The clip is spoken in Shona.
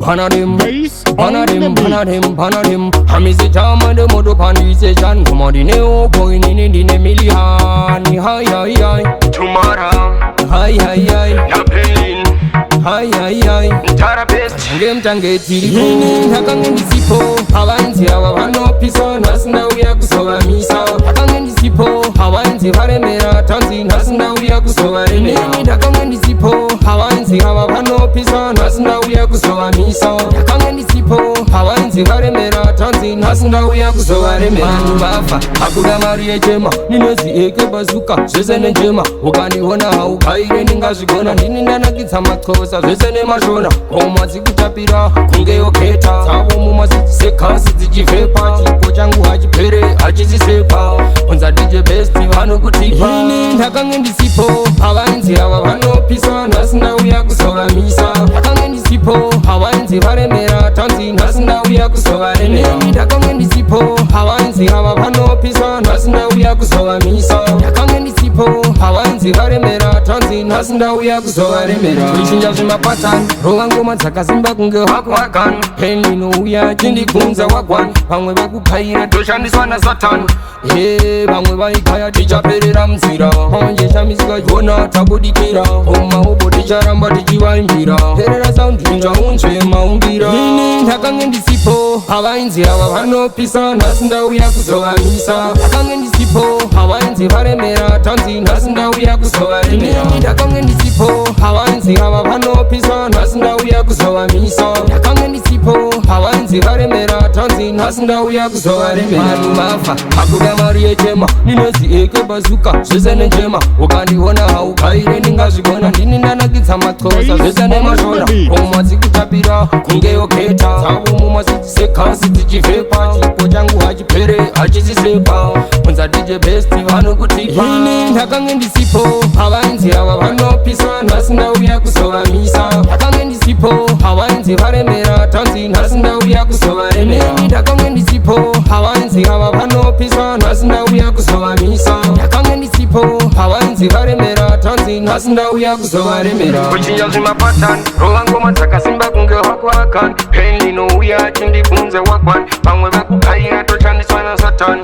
Panadim, Bass Panadim, on the beat. Panadim, Panadim. Hamizi chama de modo pandise chan. Komodine o boy nini dine milihani. Hi hi hi. Tomorrow, Hi hi hi. na Berlin, Hi hi hi. Tarapest, Ngem tange tiri hakange ndisipo havanzi ava vanopisa nhasi ndauya kuzova misa hakange ndisipo havanzi varemera tanzi nhasi ndauya kuzova remera hakange ndisipo havanzi ava vanopisa nhasi ndauya kuzova misa hakange ndisipo havanzi varemera tanzi nhasi ndauya kuzova remera vafa hakuda mari yechema ninozi eke bazuka zvese nenjema ukandiona haukaire ndingazvigona ndini ndanakidza maxosa zvese nemashona koma dzikutapira kunge yoketa dzavo mumazidzisekasi dzichivhepa chipo changu hachipere hachizisepa unza dj best vanokutipa ini ndakange ndisipo havainzi ava vanopisa nhasi ndauya kuzova misa ndakange ndisipo havainzi varemera tanzi nhasi ndauya kuzova remera ndakange ndisipo havainzi ava vanopisa nhasi ndauya kuzova misa ndakange ndisipo havainzi varemera tanzi nhasi ndauya kuzova remera zvichinja zvemapatani rova ngoma dzakasimba kunge hwakwakan pen inouya chindikunza wagwan vamwe vakupaira toshandiswa nasatani vamwe vaikaya tichaperera munzira manje chamisika chona tabudikira omaubo ticharamba tichivaimbira perera saundi inzvaunzve maumbira ini ndakange ndisipo havainzi ava vanopisa nhasi ndauya kuzova misa ndakange ndisipo havainzi varemera tanzi nhasi ndauya kuzova remera ndakange ndisipo havainzi ava vanopisa nhasi ndauya kuzova misa ndakange ndisipo havainzi varemera tanzi nhasi ndauya kuzova remera vanhu vafa hakuda mari yechema ninozi eke bazuka zvese nenjema ukandiona haukaire ndingazvigona ndini ndanakidza maxosa zvese nemashona koma dzikutapira kunge yoketa dzavo mumazidzisekasi dzichivhepa chipo changu hachipere hachizisepa unza dj best vanokutipa ini ndakange ndisipo havainzi ava vanopisa nhasi ndauya kuzova misa ndakange ndisipo havainzi varemera tanzi nhasi ndauya kuzova remera ndakange ndisipo havainzi ava vanopisa nhasi ndauya kuzova misa ndakange ndisipo havainzi varemera tanzi nhasi ndauya kuzova remera kuchinja zvemapatani rova ngoma dzakasimba kunge hwakwakan pen inouya chindikunze wagwan vamwe vakupaira toshandiswa nasatani